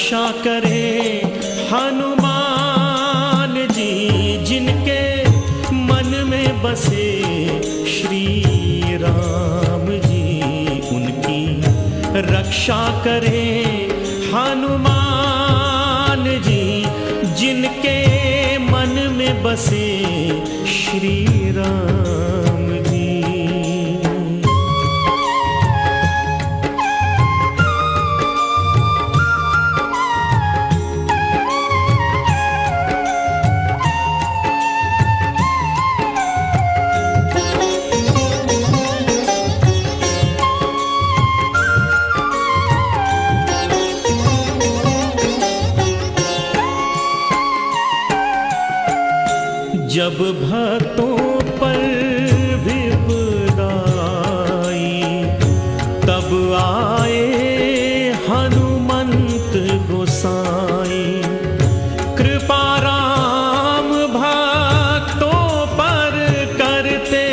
रक्षा करे हनुमान जी, जिनके मन में बसे श्री राम जी, उनकी रक्षा करे हनुमान जी, जिनके मन में बसे श्री राम जी। जब भक्तों पर विपदा आई, तब आए हनुमंत गोसाई। कृपा राम भक्तों पर करते,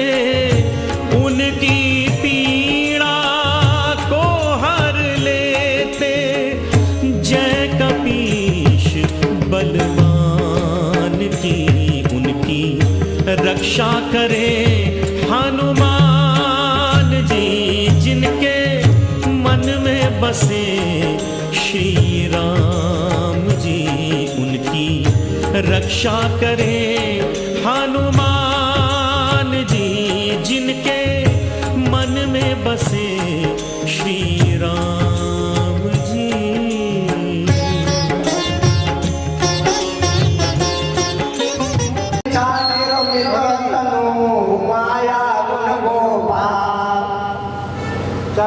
उनकी पीड़ा को हर लेते। जय कपीश बलवान की, रक्षा करे हनुमान जी, जिनके मन में बसे श्री राम जी, उनकी रक्षा करे हनुमान जी, जिनके मन में बसे श्री राम जी।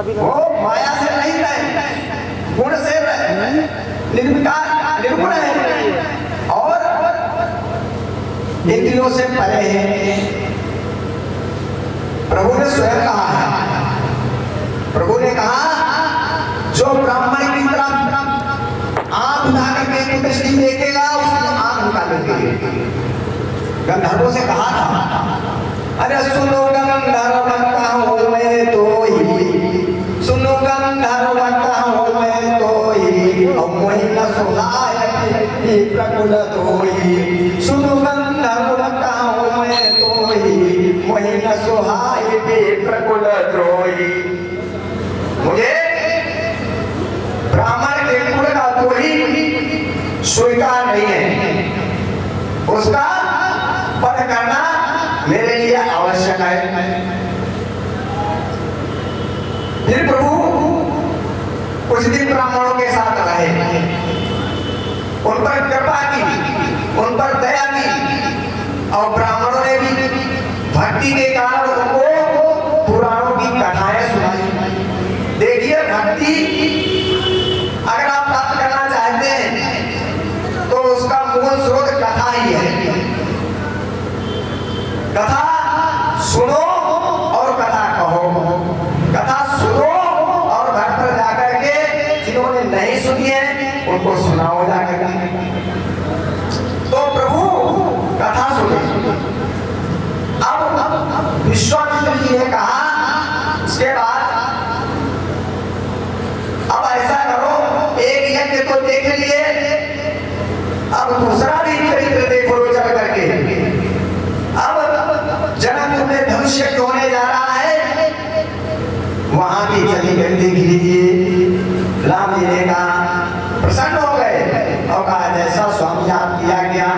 वो माया से नहीं रहे, गुण से निर्विकार निर्गुण है और इंद्रियों से परे है। प्रभु ने स्वयं कहा है, प्रभु ने कहा जो ब्राह्मण की तरफ आंख उठा करके दृष्टि देखेगा उसको आंख निकालेंगे। गंधर्वों से कहा था, अरे सुनो गंधर्व कहो मैं तो ही, सुनो गंधर्व कहो मैं तो ही, मोहि न सुहाय प्रकुल धोई। सुनो गंधर्व कहो मैं तो ही, मोहि न सुहाय प्रकुल धोई। मुझे ब्राह्मण के कुल का कोई स्वीकार नहीं है, उसका पद करना मेरे लिए आवश्यक है। फिर प्रभु कुछ दिन ब्राह्मणों के साथ रहे, उन पर कृपा की, उन पर दया की और ब्राह्मणों ने भी भक्ति के कारण उनको पुराणों की कथाएं सुनाई। देखिए भक्ति अगर आप प्राप्त करना चाहते हैं तो उसका मूल स्रोत कथा ही है। कथा सुनो और कथा कहो, कथा सुनो और घर पर जाकर के जिन्होंने नहीं सुनी है उनको सुनाओ जाकर। तो प्रभु कथा सुने। अब विश्वामित्र जी ने कहा इसके बाद अब ऐसा करो, एक यज्ञ तो देख लिए, अब दूसरा भी चरित्र देखो चल करके। अब जनकपुर में धनुष्य होने जा रहा है, वहां भी चली गई देख लीजिए। राम जी ने कहा, प्रसन्न हो गए और कहा जैसा स्वामी आप किया गया,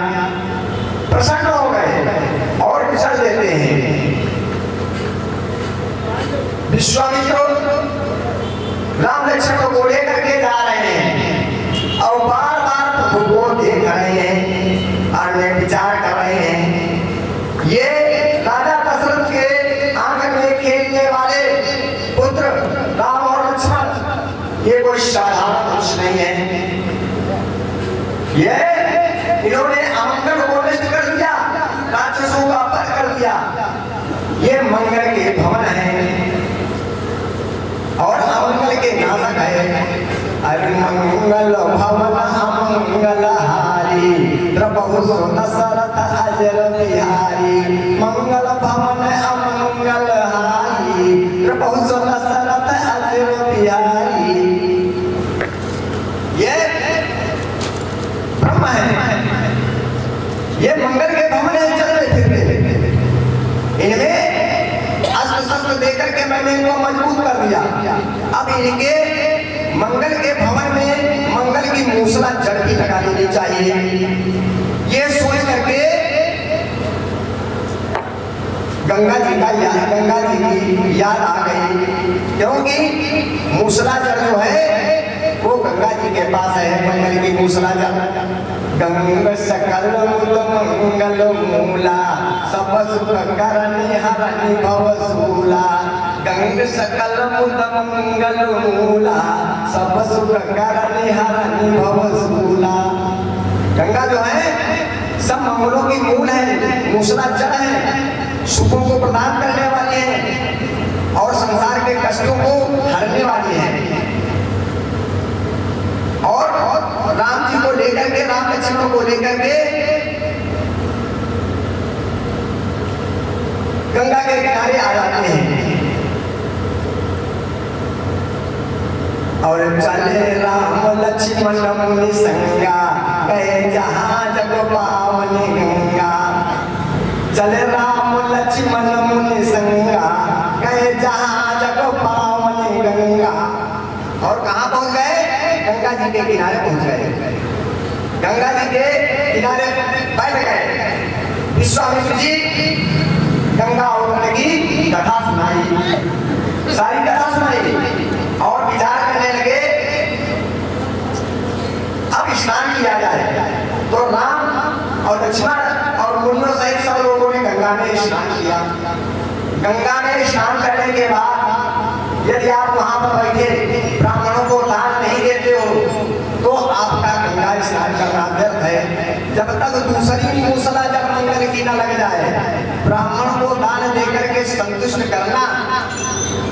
प्रसन्न हो गए और चल देते हैं। विश्वामित्र राम लक्ष्मण को घोड़े करके जा रहे हैं और बार बार प्रभु को देख रहे हैं और विचार कर रहे हैं। ये राजा दशरथ के आंगन में खेलने वाले पुत्र राम और लक्ष्मण, ये कोई साधारण पुरुष नहीं है। ये इन्होंने अमंगल को नष्ट कर दिया, राक्षसों का वध कर दिया। ये मंगल के भवन है और अमंगल के नाशक है। अरे मंगल भवन अमंगल हारी, प्रभु दशरथ अजर बिहारी। मंगल भवन अमंगल हारी, प्रभु दशरथ अजर बिहारी। ये ये मंगल के भवन है, चल रहे फिरते, इनमें अस्त्र शस्त्र देकर के मैंने इनको मजबूत कर दिया। अब इनके मंगल के भवन में मंगल की मूसला जड़ की लगा देनी चाहिए। ये सोच करके गंगा जी की याद आ गई, क्योंकि मूसला जड़ जो है वो गंगा जी के पास है। मंगल की मूसला जड़ गंगा सकल मंगल मूला सब सुख करनी हरनी भवसूला। गंगा सकल मंगल मूला सब सुख करनी हरनी भवसूला। गंगा जो है सब मंगलों की मूल है, मूसला जड़ है, सुखों को प्रदान करने वाली है और संसार के कष्टों को हरने वाली है। और राम जी को लेकर के, राम लक्ष्मणों को लेकर के गंगा के किनारे आ जाते हैं और चले राम लक्ष्मण मुनि संगा कहे जहां जग पावनी गंगा। चले राम लक्ष्मण मुनि संगा कहे जहां जग पावनी गंगा। और कहां पहुंच गए? गंगा जी के किनारे पहुंच गए। गंगा जी के किनारे बैठ गए। विश्वामित्र जी गंगा अवतरण की कथा सुनाई, सारी कथा सुनाई और विचार करने लगे अब स्नान किया जाए। तो राम और लक्ष्मण और मुनियों सहित सब लोगों ने गंगा में स्नान किया। गंगा में स्नान करने के बाद यदि आप वहां पर बैठे ब्राह्मणों को दान नहीं देते हो तो आपका गंगा स्नान करना व्यर्थ है। जब तक दूसरी मूसला जब मंगल की न लग जाए, ब्राह्मण को दान देकर के संतुष्ट करना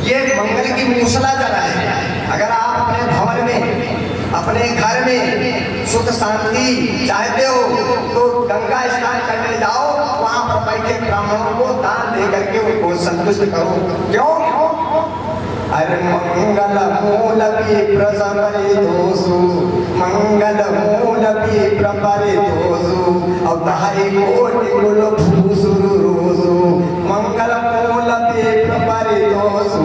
ये मंगल की मूसला जल है। अगर आप अपने भवन में, अपने घर में सुख शांति चाहते हो तो गंगा स्नान करने जाओ, वहां पर बैठे ब्राह्मणों को दान दे करके उनको संतुष्ट करो। क्यों? अरे मंगल मूल विप्र परितोषु, मंगल मूल विप्र परितोषु और दहाई कोटि कुल भूसुरु रोसु। मंगल मूल विप्र परितोषु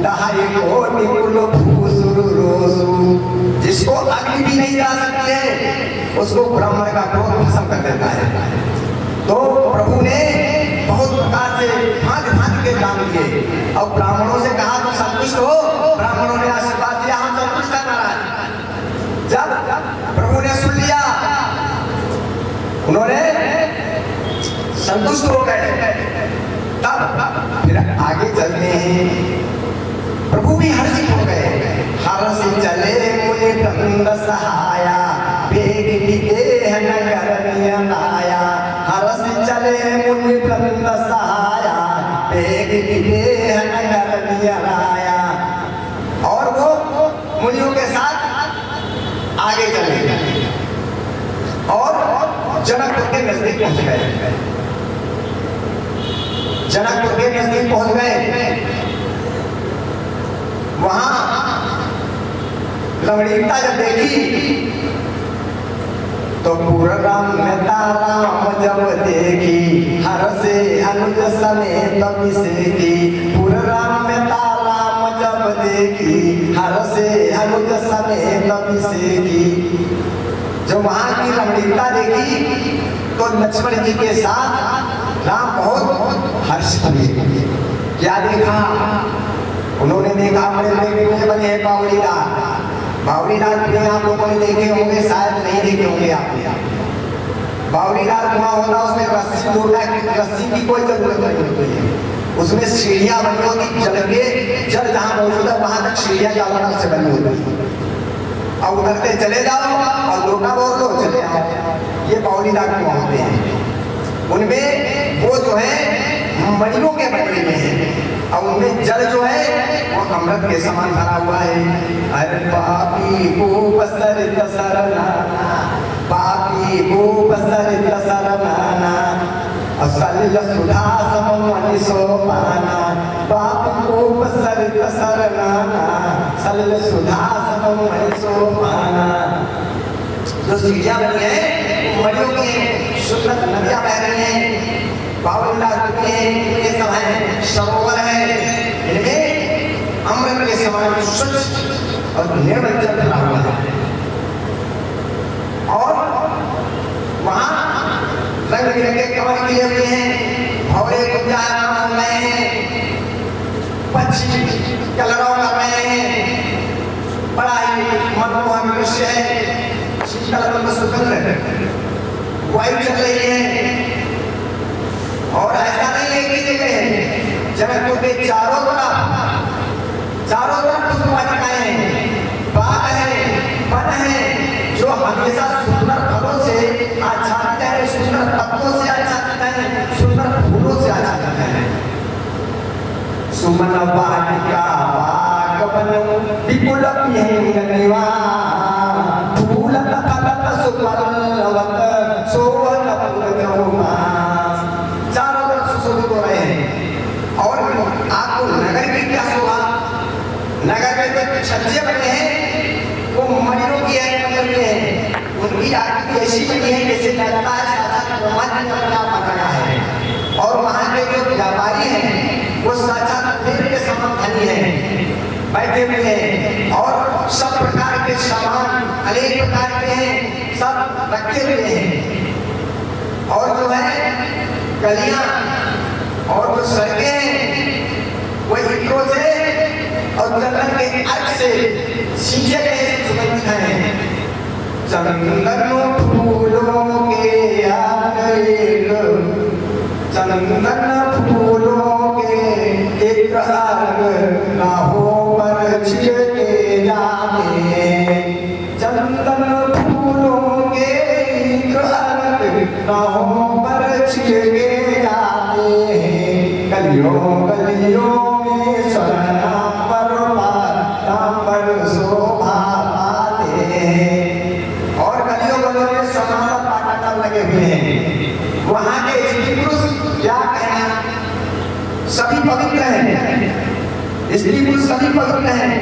दहाई कोटि कुल भूसुरु रोसु। जिसको अग्नि भी नहीं जा सकती है उसको ब्राह्मण का क्रोध भस्म कर देता है। तो प्रभु ने बहुत प्रकार से भांति भांति के दान दिए और ब्राह्मणों से कहा तो संतुष्ट हो। ब्राह्मणों ने आशीर्वाद दिया, हम संतुष्ट है महाराज। जब प्रभु ने सुन लिया, उन्होंने संतुष्ट हो गए, तब फिर आगे चलते हैं। प्रभु भी हर्षित हो गए। हर्ष चले मुनि वृंद सहाया, वेग विदेह नगर नियनाया। हर्ष चले मुनि वृंद सहाया, वेग विदेह नगर नियनाया। और वो मुनियों के साथ आगे चले और जनकपुर के नजदीक पहुंच गए। जनकपुर के नजदीक पहुंच गए। वहां रमणीयता जब देखी तो पूर्णराम में ताराम जब देखी, हर से अनुज समेत विसेकी। पूर्णराम में ताराम जब देखी, हर से अनुज समेत विसेकी। जो वहां की रमणीयता देखी तो लक्ष्मण जी के साथ राम बहुत हर्षित हुए। क्या देखा? उन्होंने देखा बड़े बड़े बने हैं बावड़ीदार। बावड़ीदार कुएं आप लोगों ने देखे होंगे, शायद नहीं देखे होंगे आपने। बावड़ीदार कुआं होता, उसमें रस्सी लोटा की, रस्सी की कोई जरूरत नहीं होती है। उसमें सीढ़ियां बनी होती, जल के जल जहां मौजूद है वहां तक सीढ़ियां चारों तरफ से बनी होती है। अब उतरते चले जाओ और लोटा बोल लो चले आओ। ये बावड़ीदार कुआं होते हैं। उनमें वो जो है मणियों के बने हुए हैं और उनमें जल जो है वो अमृत के समान भरा हुआ है। अरे पापी भूप सरित सरनाना, पापी भूप सरित सरनाना, सलिल सुधा सममणि सोपाना। पापी भूप सरित सरनाना, सलिल सुधा सममणि सोपाना। जो सीढ़ियां बनी है मणियों की सुंदर बावनला ये सब है, सरोवर है, इनमें अमृत के समान स्वच्छ और निर्मल जल भरा हुआ है। और वहां रंग बिरंगे कमल किए हुए हैं, भौरे गुंजायमान हो रहे हैं, पक्षी कलरव कर रहे हैं, बड़ा ही मनमोहक दृश्य है। शीतल सुगंध वायु चल रही है। और ऐसा नहीं है कि जगह जनकपुर के चारों तरफ पुष्प वाटिकाएं हैं, बाग है, वन है, जो हमेशा सुंदर फलों से आच्छादित है, सुंदर पत्तों से आच्छादित है, सुंदर फूलों से आच्छादित है। सुमन वाटिका बागवन विपुल पिंगनिवा फूलत फलत सुपल्लवत सोवन पुरजौमा। चारों तरफ सुशोभित हो रहे हैं। और आपको नगर की क्या शोभा, नगर में जो छज्जे बने हैं वो मणियों की है, मतलब ये है उनकी आकृति ऐसी बनी है जैसे लगता है साक्षात ब्रह्मा जी ने अपना बनाया है। और वहाँ के जो व्यापारी हैं वो साक्षात देव के समान धनी हैं, बैठे हुए हैं। और सब प्रकार के सामान अनेक प्रकार के हैं, सब रखे हुए हैं। और जो है गलियां और जो सड़कें हैं वो ईंटों से और चंदन के अर्क से सींचे गए सुगंधित हैं। चंदन फूलों के आगे, चंदन फूलों के एक अर्घ नाहों पर छिड़के जाते, चंदन फूलों के एक अर्घ नाहों पर छिड़के जाते हैं। गलियों गलियों में स्वर्णांबर पाटांबर शोभा पाते हैं। और गलियों गलियों में स्वर्णांबर पाटांबर लगे हुए हैं। वहाँ के स्त्री पुरुष क्या कहना, सभी पवित्र हैं, स्त्री पुरुष सभी पवित्र हैं,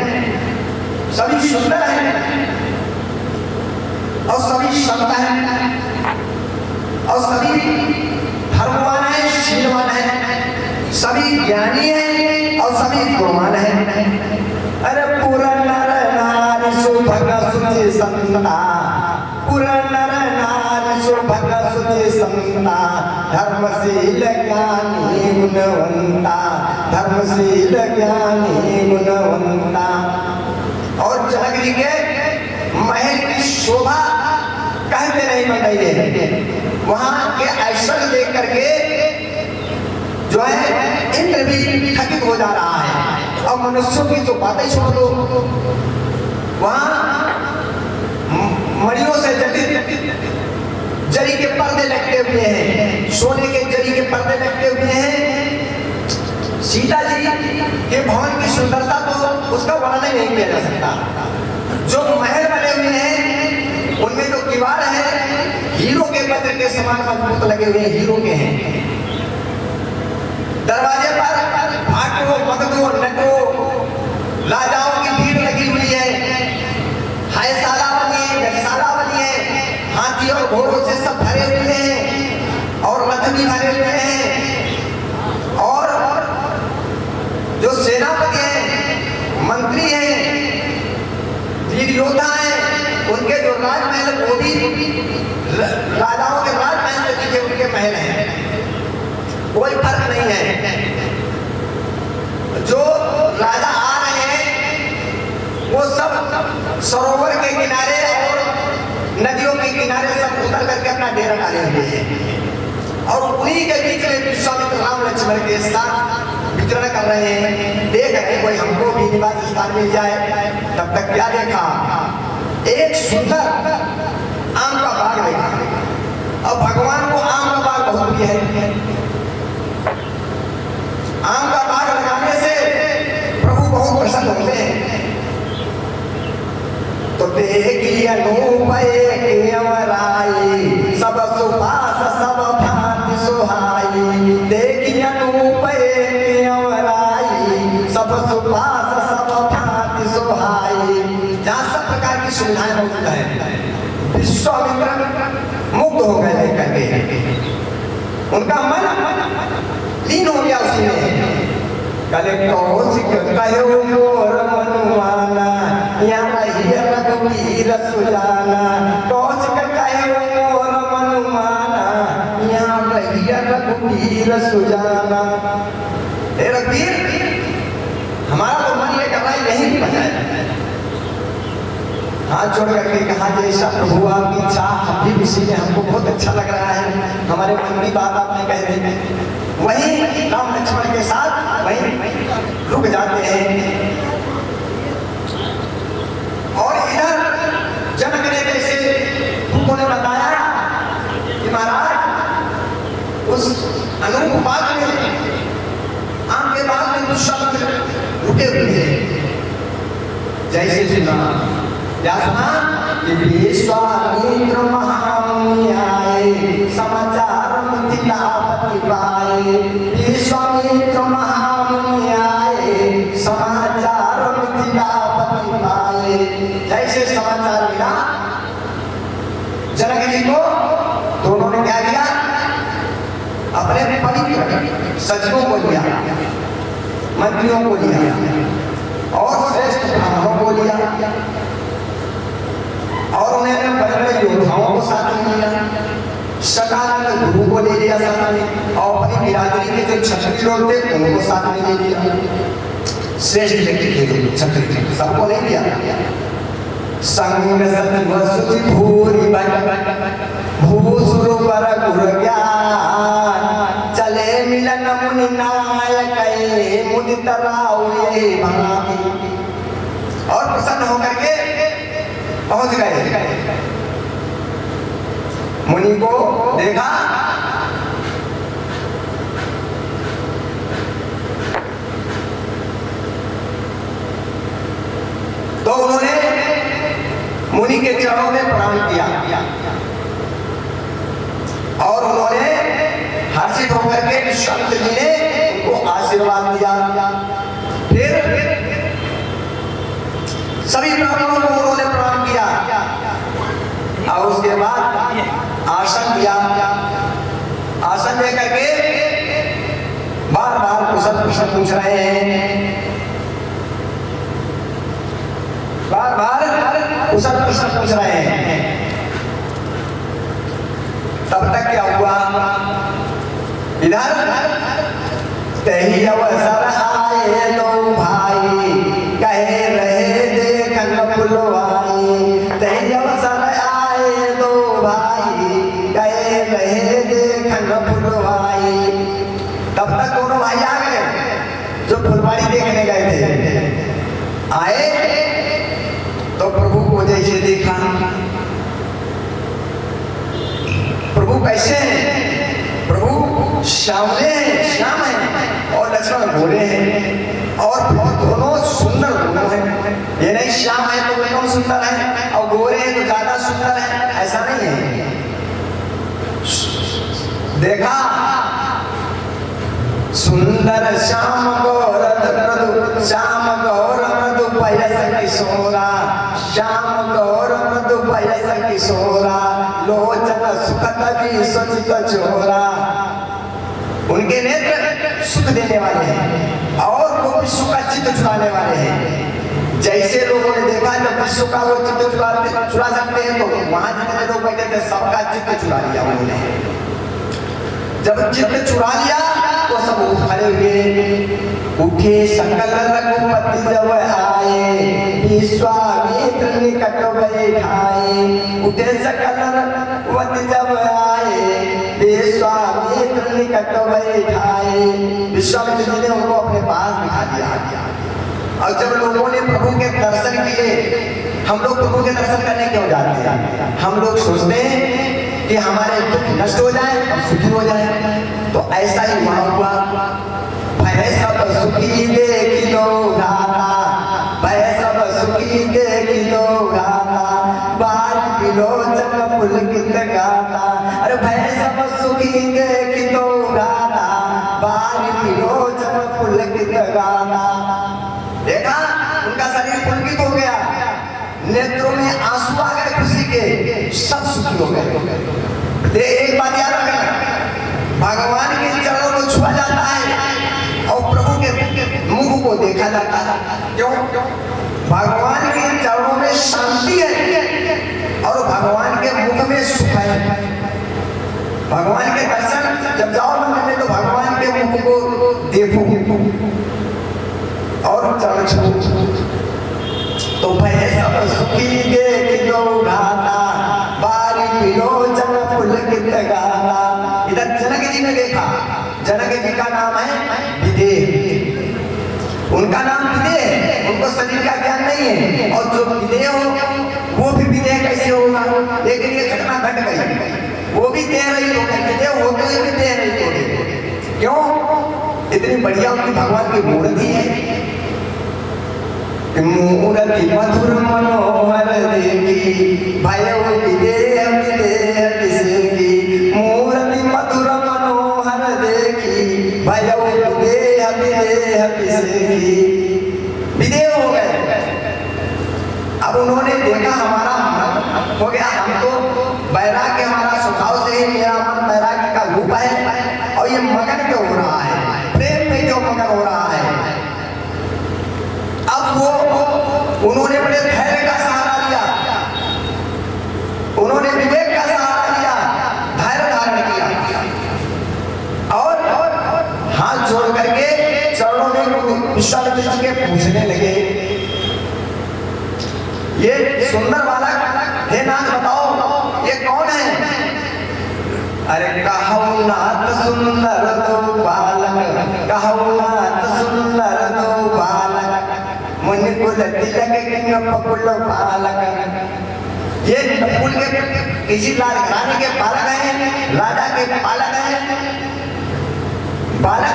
सभी सुंदर हैं और सभी संत हैं और सभी धर्मवान हैं, शीलवान हैं, सभी ज्ञानी हैं और सभी गुणवान हैं। अरे पूरा नर नारी सुभग सुचि संता, पूरा नर नारी सुभग सुचि संता, धर्मशील ज्ञानी गुणवंता, धर्मशील ज्ञानी गुणवंता। और जनक जी के महल की शोभा कहते नहीं बताइए। वहां के ऐश्वर्य देख करके जो है इंद्र भी थकित हो जा रहा है। और मनुष्यों की तो बातें छोड़ दो, वहां मणियों से जटित जरी के पर्दे लटके हुए हैं, सोने के जरी के पर्दे लटके हुए हैं। सीता जी के भवन की सुंदरता तो उसका वर्णन नहीं किया जा सकता। जो महल बने हुए हैं उनमें जो किवाड़ है हीरो के वज्र के समान मजबूत लगे हुए हीरो के हैं। दरवाजे पर भाटो मगदो नटो राजाओं की भीड़ लगी हुई है, हायशाला बनी है, गजशाला बनी है, हाथी और घोड़ों से सब भरे हुए हैं और रथ भी भरे हुए हैं। और जो सेनापति हैं, मंत्री हैं, वीर योद्धा हैं, उनके जो राजमहल वो भी राजाओं के राजमहल से दिखे उनके महल हैं, कोई फर्क नहीं है। जो राजा आ रहे हैं वो सब सरोवर के किनारे और नदियों के किनारे सब उतर करके अपना डेरा डाले हुए हैं। और उन्हीं के बीच में विश्वामित्र राम लक्ष्मण के साथ विचरण कर रहे हैं। देख रहे कोई हमको भी निवास स्थान मिल जाए। तब तक क्या देखा, एक सुंदर आम का बाग देखा। और भगवान को आम का बाग बहुत प्रिय है। आम का बाग लगाने से प्रभु बहुत प्रसन्न होते हैं। तो देखी अनूप एक अमराई, सब सुभाष सब भांति सुहाई। देखी अनूप एक अमराई, सब सुभाष सब भांति सुहाई। जहाँ सब प्रकार की सुविधाएं मौजूद है। विश्वामित्र मुग्ध हो गए देख करके। उनका मन लीन हो गया उसी में। कले कौशिक कहो मोर मनुआना यहाँ रहिए रघुवीर सुजाना। कौशिक कहो मोर मनुआना यहाँ रहिए रघुवीर सुजाना। हे रघुवीर, हमारा तो मन ये कर रहा है यहीं बजाए। हाथ जोड़ करके कहा जैसा प्रभु आपकी इच्छा, हम भी उसी में, हमको बहुत अच्छा लग रहा है, हमारे मन की बात आपने कह दी। वहीं राम लक्ष्मण के साथ वहीं रुक जाते हैं। और इधर जनक ने जैसे उन्होंने बताया कि महाराज उस अनूप बाग में आम के बाग में कुछ शब्द रुके हुए हैं। जैसे सुना क्या सुना कि विश्वामित्र महामुनि आए समाचार मिथिलापति पाए। विश्वामित्र महामुनि आए समाचार मिथिलापति पाए। जैसे समाचार मिला जनक जी को, तो उन्होंने क्या किया, अपने पवित्र सचिवों को लिया, मंत्रियों को लिया और श्रेष्ठ ब्राह्मणों को लिया और उन्होंने बड़े योद्धाओं को साथ में लिया, सकानंद गुरु को ले लिया साथ में, और अपनी बिरादरी के जो क्षत्रिय लोग थे उनको साथ में ले लिया। श्रेष्ठ व्यक्ति थे क्षत्रिय, सबको ले लिया। संग सतवसुति भूरि भूसुर पर गुर ज्ञान चले मिलन मुनि नायक मुदित राव ये भांति। और प्रसन्न होकर के पहुंच गए, मुनि को देखा, तो उन्होंने मुनि के चरणों में प्रणाम किया और उन्होंने हर्षित होकर के विश्वामित्र जी ने उनको आशीर्वाद दिया। फिर सभी ब्राह्मणों को उन्होंने प्रणाम किया और उसके बाद आसन दिया। आसन देकर के बार बार कुशल प्रश्न पूछ रहे हैं, बार बार कुशल प्रश्न पूछ रहे हैं। तब तक क्या हुआ, इधर तही अवसर आए लो भाई कहे रहे देखन बुलवाई। तही अवसर आए दो भाई कहे रहे देखन बुलवाई। तब तक दोनों भाई आ गए जो फुलवाड़ी देखने गए थे। आए तो प्रभु को जैसे देखा, प्रभु कैसे हैं, प्रभु श्याम है और लक्ष्मण गोरे हैं और दोनों सुंदर दोनों हैं। ये नहीं श्याम है तो वे कम सुंदर है और गोरे हैं तो ज्यादा सुंदर है, ऐसा नहीं है। देखा सुंदर श्याम गौर मृदु, श्याम गौर मृदु पयस किशोरा, श्याम गौर मृदु पयस किशोरा, लोचन सुखद विश्वचित चोरा। उनके नेत्र सुख देने वाले हैं और वो विश्व का चित्त चुराने वाले हैं। जैसे लोगों ने देखा जब विश्व का वो चित्त चुरा सकते हैं, तो वहां जितने लोग बैठे थे सबका चित्त चुरा लिया उन्होंने। जब चित्त चुरा लिया तो सब खड़े हुए, उठे सकल रघुपति जब आए, विश्वामित्र निकट बैठाए। उठे सकल रघुपति जब आए, विश्वामित्र निकट बैठाए। विश्वामित्र जी ने उनको अपने पास बिठा दिया। और जब लोगों ने प्रभु के दर्शन किए, हम लोग प्रभु के दर्शन करने क्यों जाते हैं? हम लोग सोचते हैं कि हमारे दुख नष्ट हो जाए और सुखी हो जाए। तो ऐसा ही वहां हुआ। भय सब सुखी देखी लो गाता, भय सब सुखी देखी लो गाता, बाल विलोचन पुलकित गाता। अरे भय सब सुखी देखी लो गाता, बाल विलोचन पुलकित गाता। देखा उनका शरीर पुलकित हो गया, नेत्रों में आंसू आ गए खुशी के, सब सुखी हो गए। एक बात याद रखना, भगवान के चरणों को छुआ जाता है भगवान के चरणों में शांति है और भगवान के मुख में सुख है। भगवान के दर्शन जब जाओ मंदिर में तो भगवान के मुख को देखो और चरण छू तो भय सब सुखी देखो गाता बारी विलोचन पुलकित गाता। इधर जनक जी ने देखा, जनक जी का नाम है विदेह, उनका नाम विदेह है, उनको शरीर का ज्ञान नहीं है। और जो विदेह हो वो भी विदेह कैसे होगा? लेकिन ये घटना घट गई, वो भी दे रही हो विदेह होते हुए भी दे रही हो। क्यों? इतनी बढ़िया उनकी भगवान की मूर्ति है। मूर्ति मधुर मनोहर देखी भयो विदेह विदेह किसकी। मूर्ति मधुर मनोहर देखी भयो विदेह विदेह किसकी। विदेह हो गए। अब उन्होंने देखा हमारा मन हो गया, हम तो वैराग्य हमारा स्वभाव से ही मेरा मन वैराग्य का रूप है और ये मगन क्यों हो रहा है, प्रेम में क्यों मगन हो रहा है। अब वो उन्होंने बड़े धैर्य का सहारा लिया, उन्होंने विवेक का सहारा लिया, धैर्य धारण किया और हाथ जोड़ करके चरणों में विश्वामित्र जी के पूछने लगे, ये सुंदर बालक हे नाथ बताओ ये कौन है? अरे कहु नाथ सुंदर दो बालक, कहु नाथ सुंदर दो बालक, मुनि कुल तिलक किंग पकुल बालक। ये नकुल के किसी रानी के बालक हैं, राजा के बालक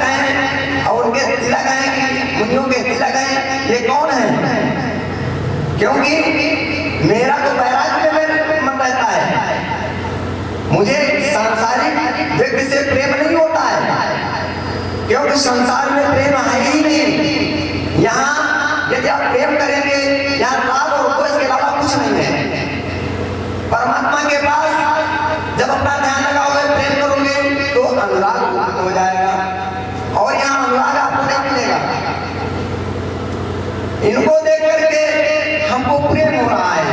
हैं और उनके तिलक हैं, मुनियों के तिलक हैं। ये कौन है? क्योंकि मेरा तो वैराग्य में मन रहता है, मुझे सांसारिक व्यक्ति से प्रेम नहीं होता है, क्योंकि संसार में प्रेम है ही नहीं। यहाँ यदि आप प्रेम करेंगे यहाँ राग और द्वेष के अलावा कुछ नहीं है। परमात्मा के पास जब अपना ध्यान लगाओगे, प्रेम करोगे तो अनुराग उत्पन्न हो जाएगा और यहाँ अनुराग आपको नहीं मिलेगा। इनको देख करके हमको प्रेम हो रहा है।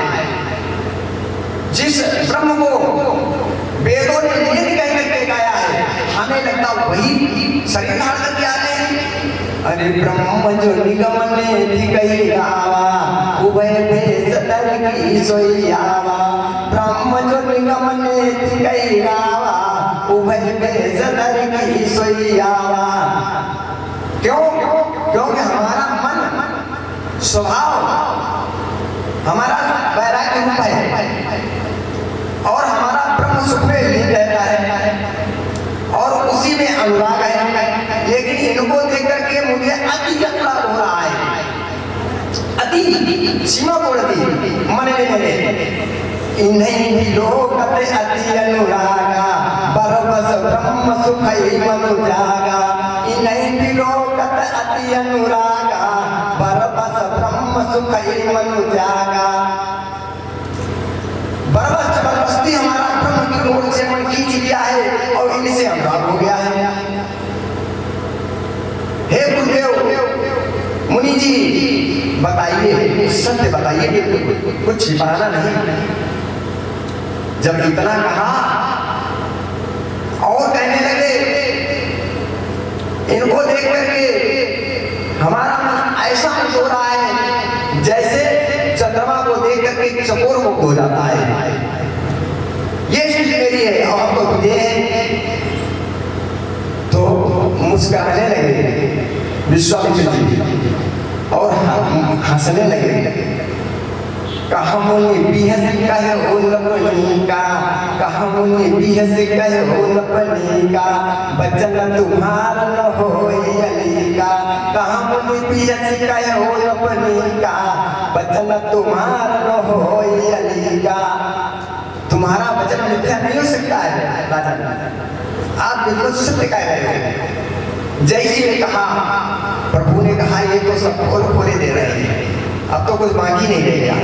जिस ब्रह्म को वेदों ने नियत कह करके गाया है, हमें लगता वही शरीर धारण करके आते हैं। अरे ब्रह्म जो निगम ने थी कही गावा, उभय भेष धर की सोई आवा। ब्रह्म जो निगम ने थी कही गावा, उभय भेष धर की सोई आवा। क्यों? क्योंकि हमारा मन स्वभाव हमारा वैराग्य रूप है और हमारा ब्रह्म सुख में लीन रहता है और उसी में अनुराग है। लेकिन इनको देख करके मुझे अति अनुराग हो रहा है, अति सीमा तोड़ दी मन में। इन्हीं भी लोकत अति अनुरागा, बरबस ब्रह्म सुख मनु जागा। इन्हीं भी लोकत अति अनुरागा, बरबस ब्रह्म सुख मनु जागा। बरबस जबरदस्ती हमारा ब्रह्म की ओर से मन खींच लिया है और इनसे अनुराग हो गया है। हे गुरुदेव मुनि जी बताइए, सत्य बताइए, कुछ छिपाना नहीं। जब इतना कहा और कहने लगे, इनको देख करके हमारा मन ऐसा हो रहा है जैसे चंद्रमा को देख करके चकोर मुक्त हो जाता है। ये चीज मेरी है और तो तुझे तो मुस्कुराने लगे विश्वामित्र जी और हंसने लगे। कहमुनि बिहस कहे हो लपनीका, कहमुनि बिहस कहे हो लपनीका, बचन तुम्हार न होई अलीका। कहमुनि बिहस कहे हो लपनीका, बचन तुम्हार न होई अलीका। तुम्हारा वचन मिथ्या नहीं हो सकता है राजा, आप बिल्कुल सत्य कह रहे हैं। जैसी ने कहा, प्रभु ने कहा ये तो सब खोल खोले दे रहे हैं, अब तो कुछ बाकी नहीं रह गया।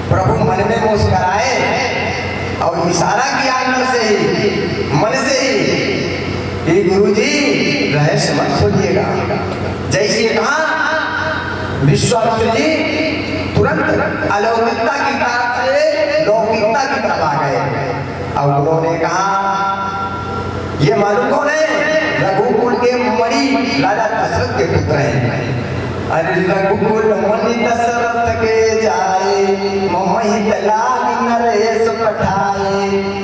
प्रभु मन में मुस्कुराए और इशारा किया अंदर से ही, मन से ही कि गुरुजी रहस्य मत खोलिएगा। जैसे कहा विश्वामित्र जी तुरंत अलौकिकता की तरफ से लौकिकता की तरफ आ गए। अब उन्होंने कहा ये मालूम कौन है? रघुकुल के मणि राजा दशरथ के पुत्र हैं। अरे रघुकुल मणि दशरथ के जाए, महित लागी नरेश पठाए।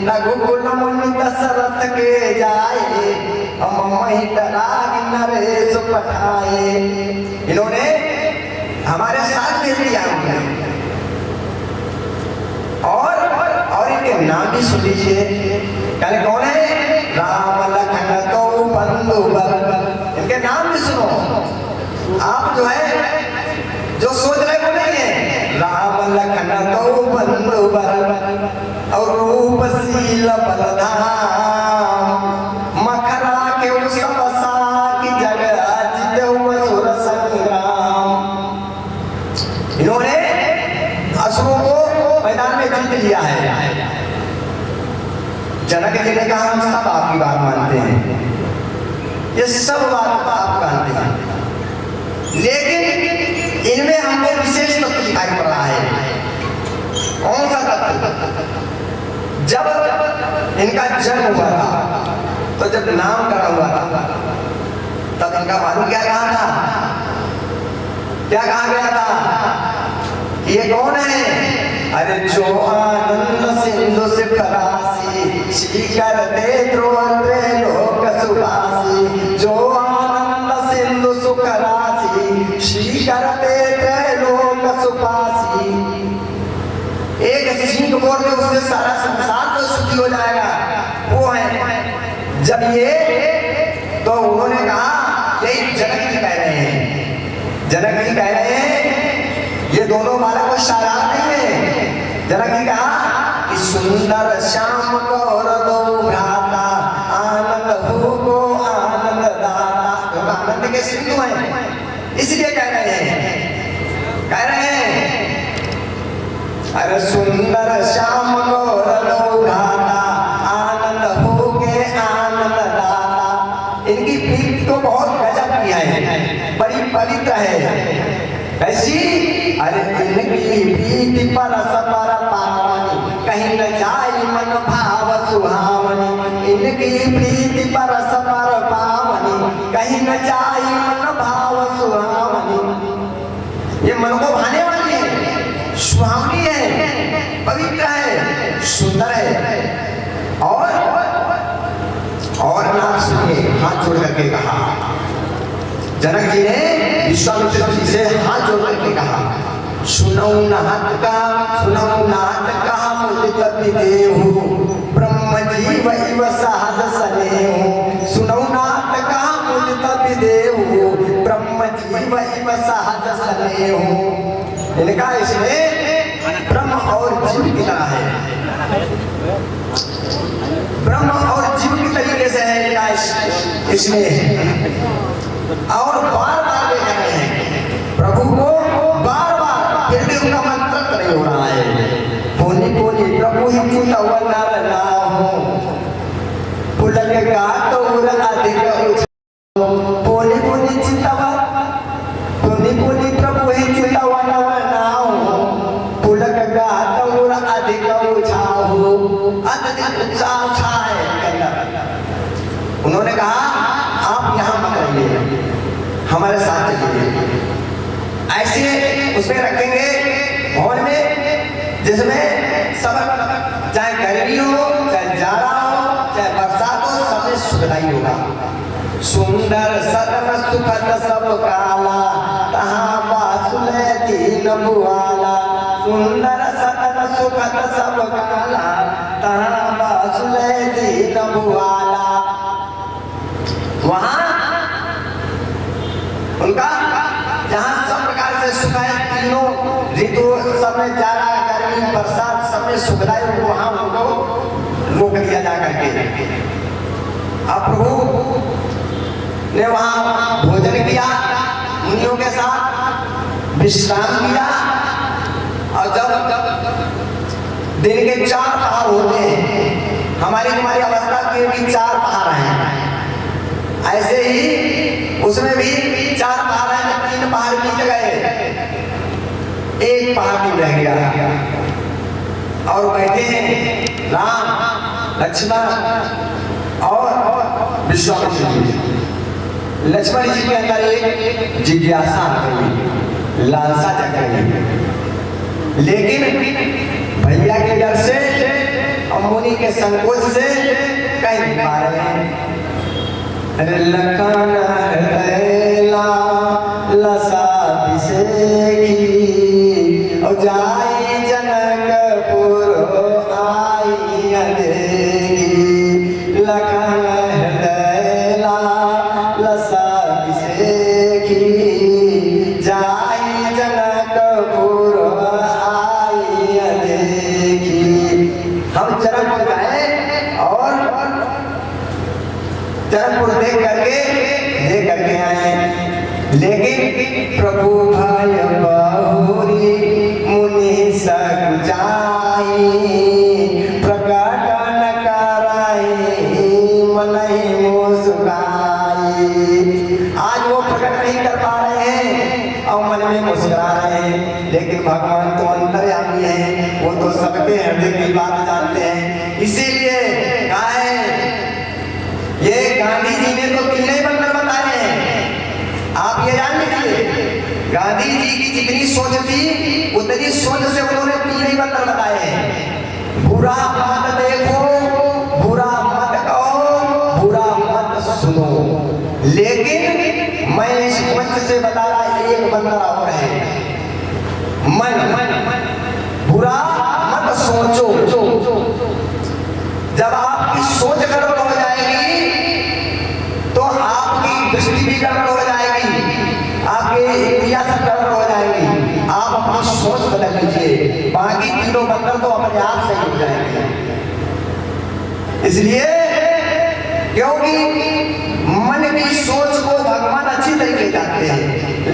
रघुकुल मणि दशरथ के जाए, महित लागी नरेश पठाए। इन्होंने हमारे साथ भेज दिया और इनके नाम भी सुन लीजिए। कहने कौन है? राम लखन तो बंधु बर। इनके नाम भी सुनो। आप जो है जो सोच रहे वो नहीं है। राम लखन तो बंधु बर और रूपशील बलधाम, मखरा के उस बसा की जगह जितऊ असुर संग्राम। इन्होंने असुरों को मैदान में जीत लिया है। जनक जी ने कहा हम सब आपकी बात मानते हैं, ये सब बात आप मानते हैं, लेकिन इनमें हमको विशेष तत्व दिखाई पड़ रहा है। कौन सा तत्व? जब इनका जन्म हुआ था, तो जब नामकरण हुआ था, तब इनका मालूम क्या कहा था? क्या कहा गया था? ये कौन है? अरे जो आनंद सिंधु से फरासी, शिखर दे ध्रुवंद्रे लोक सुभासी। जो आनंद सिंधु सुखरासी, शिखर दे त्रैलोक सुभासी। एक सिंह बोल के उससे सारा संसार तो सुखी हो जाएगा, वो है। जब ये तो उन्होंने कहा, यही जनक जी कह रहे हैं, जनक जी कह रहे हैं ये दोनों बालक को शाराब नहीं है। जनक जी कहा कि सुंदर श्याम गौर दो भ्राता, आनंद हो गो आनंद दाता। आनंद के सिंधु हैं, इसलिए कह रहे हैं, कह रहे हैं अरे सुंदर श्याम गौर दो भ्राता, आनंद हो गए आनंद दाता। इनकी प्रीति तो बहुत गजब की है, बड़ी पवित्र है। कैसी? अरे इनकी प्रीति परस पर पावनी, कहीं न जाई मन भाव सुहावनी। इनकी प्रीति परस पर पावनी, कहीं न जाई मन भाव सुहावनी। ये मन को भाने वाली है, सुहावनी है, पवित्र है, सुंदर है। और नाम सुनिए, हाथ जोड़ करके कहा जनक जी ने विश्वामित्र जी से हाथ जोड़ करके कहा, सुनौ नाथ का मुदित विदेहु, ब्रह्म जीव इव सहज सनेहु। सुनौ नाथ का मुदित विदेहु, ब्रह्म जीव इव सहज सनेहु। इनका इसमें ब्रह्म और जीव की तरह है, ब्रह्म और जीव की तरीके से है इनका इसमें। और बार बार देख रहे हैं प्रभु को, बार बार, फिर भी उनका मंत्र नहीं हो रहा है। पोनी पोनी प्रभु ही चितवन नाहु, पुलक का तोर अधिक उछाऊ। पोनी पोनी चितवन, पोनी पोनी प्रभु ही चितवन नाहु, पुलक का तोर अधिक उछाऊ। अत्यधिक उत्साह छाए अंदर। उन्होंने कहा आप यहाँ मत रहिए, हमारे साथ चलिए। ऐसे उसमें रखेंगे भवन में, जिसमें सब, चाहे गर्मी हो, चाहे जाड़ा हो, चाहे बरसात हो, सब में सुखदाई होगा। सुंदर सदन सुखद सब काला, तहाँ बासुले दीन बुआला। सुंदर सदन सुखद सब काला, तहाँ बासुले दीन बुआला। वहां उनका जहां सब प्रकार से सुख है, तीनों ऋतु सब में, जाड़ा गर्मी बरसात सब में सुखदाई, वहां उनको रोक दिया जा करके। अब प्रभु ने वहां भोजन किया, मुनियों के साथ विश्राम किया। और जब दिन के 4 पहर होते हैं, हमारी तुम्हारी अवस्था के भी 4 पहर हैं, ऐसे ही उसमें भी 4 पहर हैं, 3 पहर बीत गए। एक पहाड़ रह गया और बैठे हैं राम, लक्ष्मण और विश्वामित्र जी। लक्ष्मण जी के अंदर एक जिज्ञासा आ गई, लालसा जग गई, लेकिन भैया के डर से और मुनि के संकोच से कह नहीं पा रहे हैं। अरे लखन हृदय लालसा बिसेकी और जाई जनकपुर आई अंधेरी। लखन हृदय लालसा बिसेकी जाई जनकपुर आई अंधेरी। हम चरणपुर गए और चरणपुर देख करके आए, लेकिन प्रभु भय बहुरी मुनि सकुचाई प्रकट न कराई मनहि मुस्कुराई। आज वो प्रकट नहीं कर पा रहे हैं और मन में मुस्कुरा रहे हैं, लेकिन भगवान तो अंतर्यामी है, वो तो सबके हृदय की बात जानते हैं। इसीलिए कहा है, ये गांधी जी ने तो किले बंदर बताए हैं। आप ये जान लीजिए, गांधी जी की जितनी सोच थी उतनी सोच से उन्होंने किले बंदर बताए हैं। बुरा मत देखो, बुरा मत कहो, बुरा मत सुनो, लेकिन मैं इस मंच से बता रहा एक बंदर और है, मन बुरा मत सोचो। जब आपकी सोच गड़बड़ हो जाएगी तो आपकी दृष्टि भी गड़बड़ हो जाएगी, आपके इतिहास गड़बड़ हो जाएगी। आप अपनी सोच बदल लीजिए, बाकी तीनों बंदर तो अपने आप से जुड़ जाएंगे। इसलिए क्योंकि मन की सोच को भगवान अच्छी तरीके जानते हैं।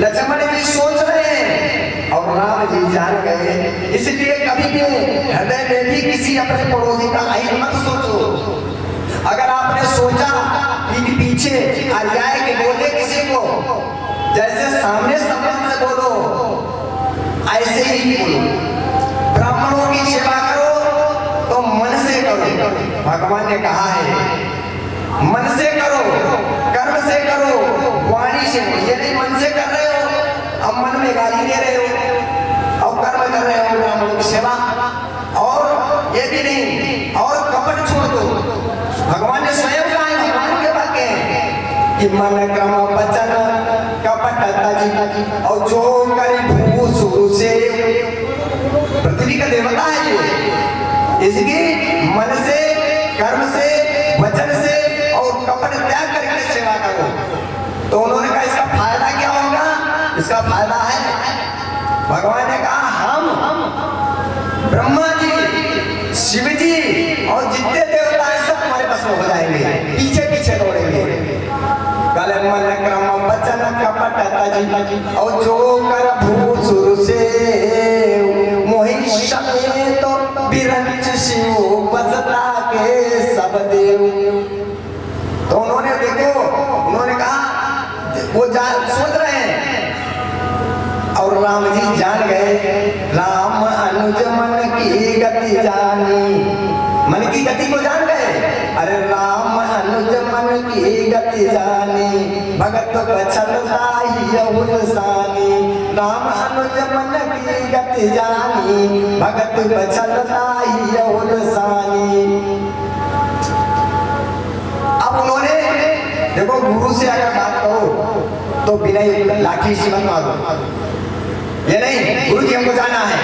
लक्ष्मण जी सोच रहे हैं और राम जी जान गए। इसलिए कभी भी हृदय में भी किसी अपने पड़ोसी का अहित मत सोचो। अगर आपने सोचा कि पीछे अन्याय के बोले किसी को, जैसे सामने सम्मान से बोलो ऐसे ही बोलो। ब्राह्मणों की सेवा करो तो मन से करो। भगवान ने कहा है मन से करो, कर्म से करो, वाणी से। ये नहीं मन से कर रहे हो अब मन में गाली दे रहे हो और कर्म कर रहे हो ब्राह्मणों की सेवा, और ये भी नहीं, और कपट छोड़ दो। भगवान ने स्वयं कहा है, भगवान के वाक्य हैं कि मन क्रम वचन कपट तज और जो करी भू शुरू से। पृथ्वी का देवता है ये, इसकी मन से, कर्म से, वचन से और कपट त्याग करके सेवा करो। तो उन्होंने कहा इसका फायदा क्या होगा? इसका फायदा है, भगवान ने कहा हम ब्रह्मा जी, शिव जी और जितने देवता हैं सब हमारे पास हो जाएंगे, पीछे पीछे दौड़ेंगे। गले मन क्रम वचन कपट तज और जो कर भू शुरू से मोहि शमे तो बिरंच शिव बसता के सब देव। तो उन्होंने देखो, उन्होंने कहा वो सोच रहे हैं और राम जी जान गए। राम अनुज मन की गति जानी, मन की गति को जान गए। अरे राम अनुज मन की गति जानी भगत बचलता ही अहुलसानी। राम अनुज मन की गति जानी भगत बचलता ही अहुलसानी। अब उन्होंने देखो, गुरु से अगर बात करो तो बिना लाठी से मत मारो, ये नहीं गुरु जी हमको जाना है,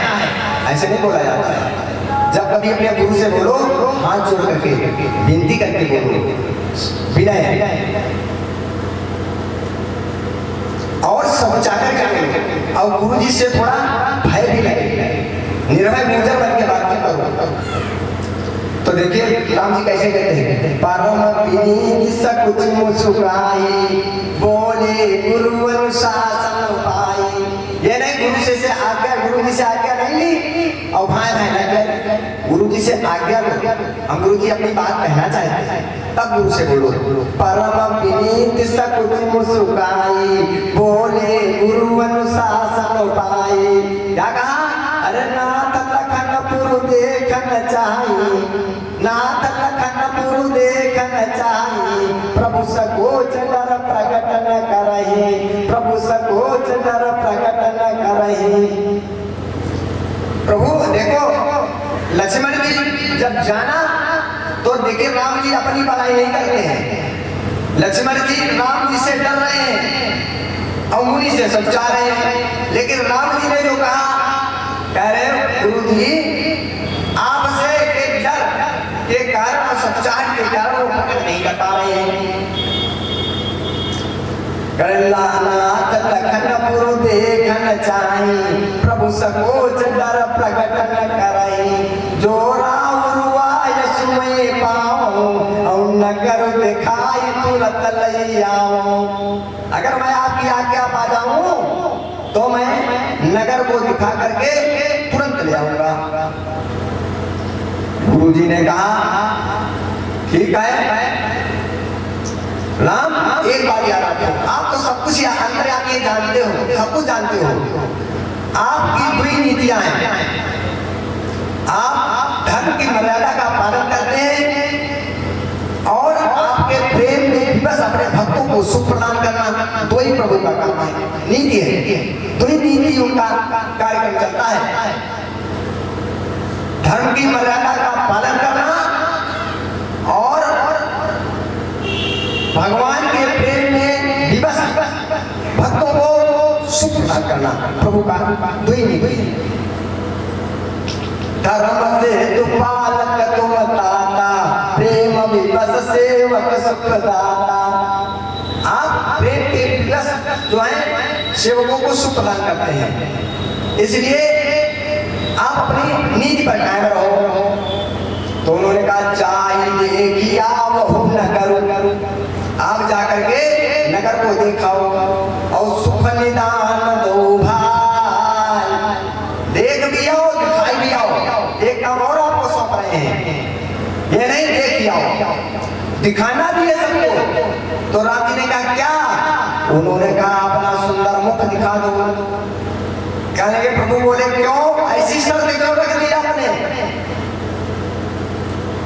ऐसे नहीं बोला जाता है। जब कभी अपने गुरु से बोलो हाथ जोड़ करके विनती करके बोलो, विनय और समझाकर जाने, और गुरु जी से थोड़ा भय भी लगे, निर्भय गुर्जर बन के बात करो। तो देखिए राम जी कैसे कहते हैं, परम विनीत सकुच मुस्कुराई बोले गुरु अनुशासन पाई। ये नहीं गुरु से आज्ञा, गुरु जी से आज्ञा नहीं ली और भाई भाई लग गए, गुरु जी से आज्ञा लो, हम गुरु जी अपनी बात कहना चाहते हैं, तब गुरु से बोलो। परम विनीत सकुच मुस्काई, बोले गुरु अनुशासन पाई। क्या कहा? अरे नाथ लखनपुर देखन चाही, नाथ लखनपुर देखन चाही, प्रभु सकोच नर प्रकट न करही, प्रभु सकोच नर प्रकट न करही। प्रभु देखो, लक्ष्मण जी जब जाना तो देखे राम जी अपनी बड़ाई नहीं करते हैं। लक्ष्मण जी राम जी से डर रहे हैं और मुनि से सब चाह रहे हैं, लेकिन राम जी ने जो कहा, कह रहे गुरु जी आपसे के डर के कारण और सच्चाई के कारण वो प्रकट नहीं कर पा रहे हैं। नाथ लखनपुर देखन चाही, प्रभु सकोच डर प्रकट न करही, जो राउरुआय सुमय पाऊं और नगर दिखाई तुरंत लई आऊं। अगर मैं आपकी आज्ञा पा जाऊं तो मैं नगर को दिखा करके तुरंत ले आऊंगा। गुरु जी ने कहा ठीक है राम, एक बात याद रखो, आप तो सब कुछ अंदर आके जानते हो, सब कुछ जानते हो। आपकी दुई नीतियां हैं, आप धर्म की मर्यादा का पालन करते हैं और आपके प्रेम में बस अपने भक्तों को सुख प्रदान करना, दो ही प्रभु का काम है, नीति है। दो ही नीतियों का कार्यक्रम चलता है, धर्म की मर्यादा का पालन करना और भगवान के प्रेम में विवश भक्तों को सुख प्रदान करना, प्रभु का दो ही नीति। धर्म से तुम पालक तुम दाता, प्रेम विवश सेवक सुख दाता। आप प्रेम के विवश जो है सेवकों को सुख प्रदान करते हैं, इसलिए आप अपनी नीति पर कायम रहो। तो उन्होंने कहा चाहिए कि आप न करो, आप जाकर के नगर को दिखाओ और सुख निदान दो भाई, देख भी आओ दिखाई भी आओ। एक काम और आपको सौंप रहे हैं, ये नहीं देख आओ, दिखाना भी है सबको। तो राम जी ने कहा क्या? उन्होंने कहा अपना सुंदर मुख दिखा दो। कहने के प्रभु बोले क्यों ऐसी शर्त क्यों रख दी आपने?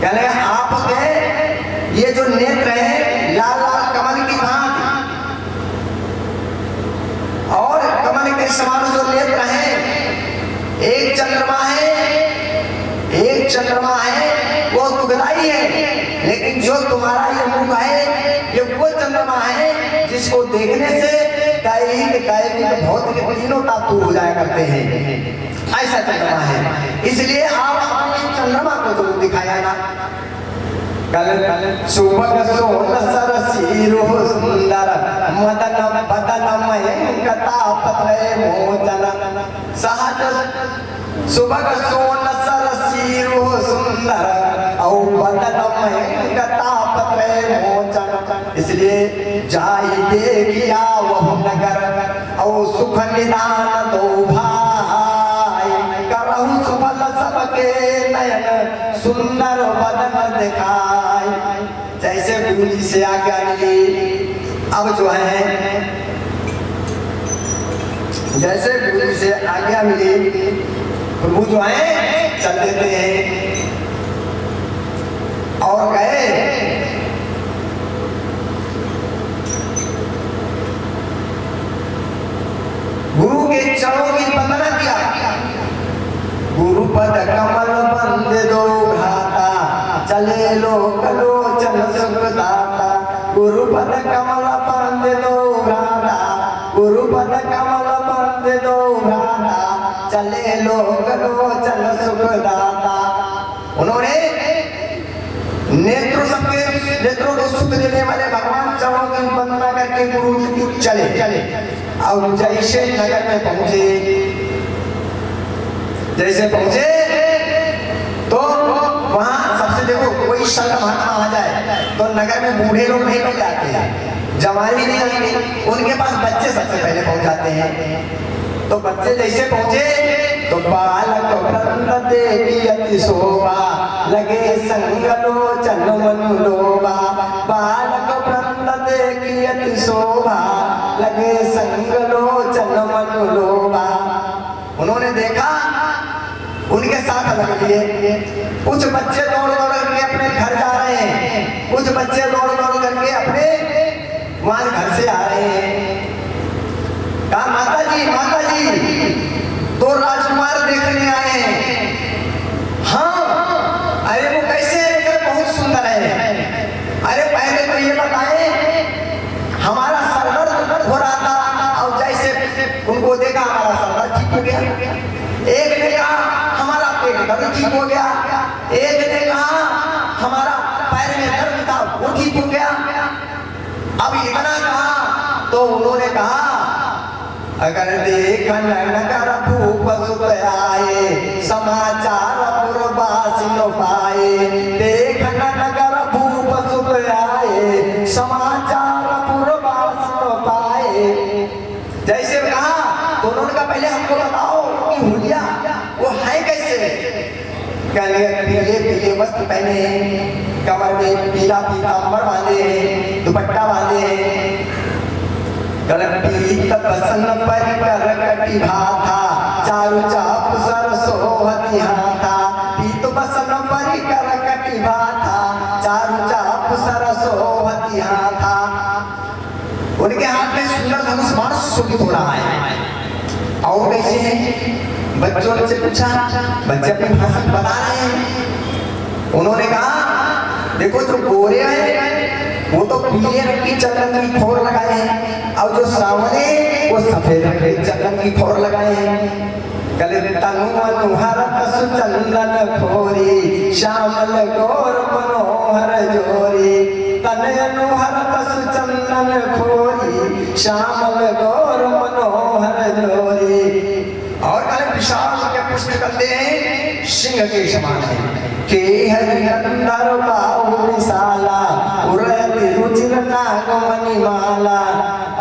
कहने आपके ये जो नेत्र है लाल लाल कमल की भांति और कमल के समान जो नेत्र हैं, एक चंद्रमा है वो दुखदाई है, लेकिन जो तुम्हारा ये मुख है ये वो चंद्रमा है जिसको देखने से दैहिक दैविक भौतिक तीनों तातु हो जाया करते हैं, ऐसा चंद्रमा है। इसलिए आप अपने चंद्रमा को जरूर दिखाया ना। कल सुबह सोन सरसीरो सुंदर मदन बदन मयंकता पत्र मोचन सहज सुबह सोन सरसीरो सुंदर और बदन मयंकता पत्र मोचन। इसलिए जाई देखिया वह नगर और सुख निदान दो भाई, करहु सुफल सबके नयन सुंदर बदन दिखाई। जैसे गुरु जी से आज्ञा मिली, अब जो है जैसे गुरु जी से आज्ञा मिली प्रभु जो है चल देते हैं और गए गुरु के चरणों की वंदना किया। गुरु पद कमल बंदे दो घाता, चले लोक लोचन सुख दाता। गुरु पद कमल बंदे दो घाता, गुरु पद कमल बंदे दो घाता, चले लोक लोचन सुख दाता। उन्होंने नेत्रों को सुख देने वाले भगवान चरणों की वंदना करके गुरु जी चले। और जैसे नगर में पहुंचे तो वहां सबसे देखो कोई संत महात्मा आ जाए तो नगर में बूढ़े लोग नहीं मिल जाते हैं, जवान भी नहीं आएंगे, उनके पास बच्चे सबसे पहले पहुंच जाते हैं। तो बच्चे जैसे पहुंचे तो बालक वृंद देवी अति शोभा लगे संग लोचन मनु लोभा। बालक वृंद देवी अति शोभा लगे संग लोचन मनु लोभा। उन्होंने देखा, उनके साथ लग लिए। कुछ बच्चे दौड़ दौड़ करके अपने घर जा रहे हैं, कुछ बच्चे दौड़ दौड़ करके अपने वहां घर से आ रहे हैं। कहा माता जी तो राजकुमार देखने आए हैं। हाँ, अरे वो कैसे है? बहुत सुंदर है। अरे पहले तो ये बताए, हमारा सरदर्द हो रहा था और जैसे उनको देखा हमारा सरदर्द ठीक हो गया। एक ने कहा हमारा पेट दर्द ठीक हो गया, एक ने कहा हमारा पैर में दर्द था वो ठीक हो गया। अब इतना कहा तो उन्होंने कहा अगर देखन नगर भूप सुत आए समाचार पुरवासी न पाए। देखन नगर भूप सुत आए समाचार पुरवासी न पाए। जैसे कहा तो उन्होंने कहा पहले हमको बताओ कि हुलिया वो है कैसे? कहने पीले पीले वस्त्र पहने हैं, कमर में पीला पीतांबर बांधे हैं, दुपट्टा बांधे हैं। पीत बसन परिकर कटी भाथा चारु चाप सर सोहति हाथा। पीत बसन परिकर कटी भाथा चारु चाप सर सोहति हाथा। उनके हाथ में सुंदर धनुष बाण शोभित हो रहा है। और कैसे हैं? बच्चों से पूछा, बच्चे अपनी भाषा बता रहे हैं। उन्होंने कहा देखो जो गोरे हैं वो तो पीले रंग की चंदन की खोर लगाए हैं और जो सावने वो सफेद रंग की चंदन की खोर लगाए हैं। गले तनु अनुहरत सुचंदन खोरी श्यामल गौर मनोहर जोरी। तन अनुहरत सुचंदन खोरी श्यामल गौर मनोहर जोरी। और कल विशाल के पुष्ट करते हैं सिंह के समान है। के हरि अंदर बाहु विशाला उरति रुचिर नागमणि माला।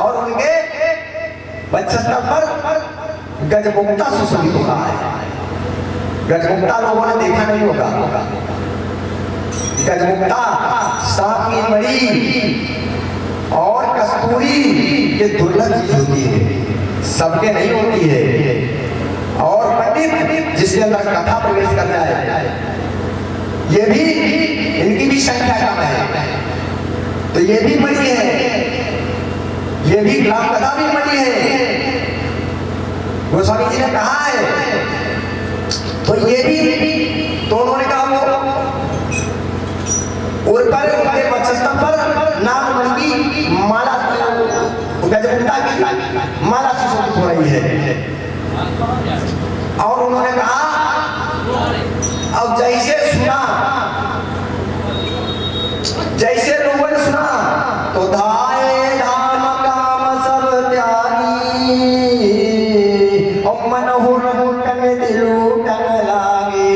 और उनके वक्षस्थल पर गजमुक्ता सुशोभित हो रहा है। गजमुक्ता लोगों ने देखा नहीं होगा। गजमुक्ता सांप की मणि और कस्तूरी ये दुर्लभ चीज होती है, सबके नहीं होती है। और पंडित जिसके अंदर कथा प्रवेश कर जाए ये भी, इनकी भी संख्या कम है तो ये भी मणि है, ये भी ग्राम कथा भी मणि है। गोस्वामी जी ने कहा है तो ये भी, तो उन्होंने कहा वो पर उनके वक्षस्थल पर नागमणि की माला, गजमुक्ता की माला सुशोभित हो रही है। और उन्होंने कहा अब जैसे लोगों ने सुना तो धाये धाम काम सब त्यागी और मन हुरहुरन दिलूटन लागे।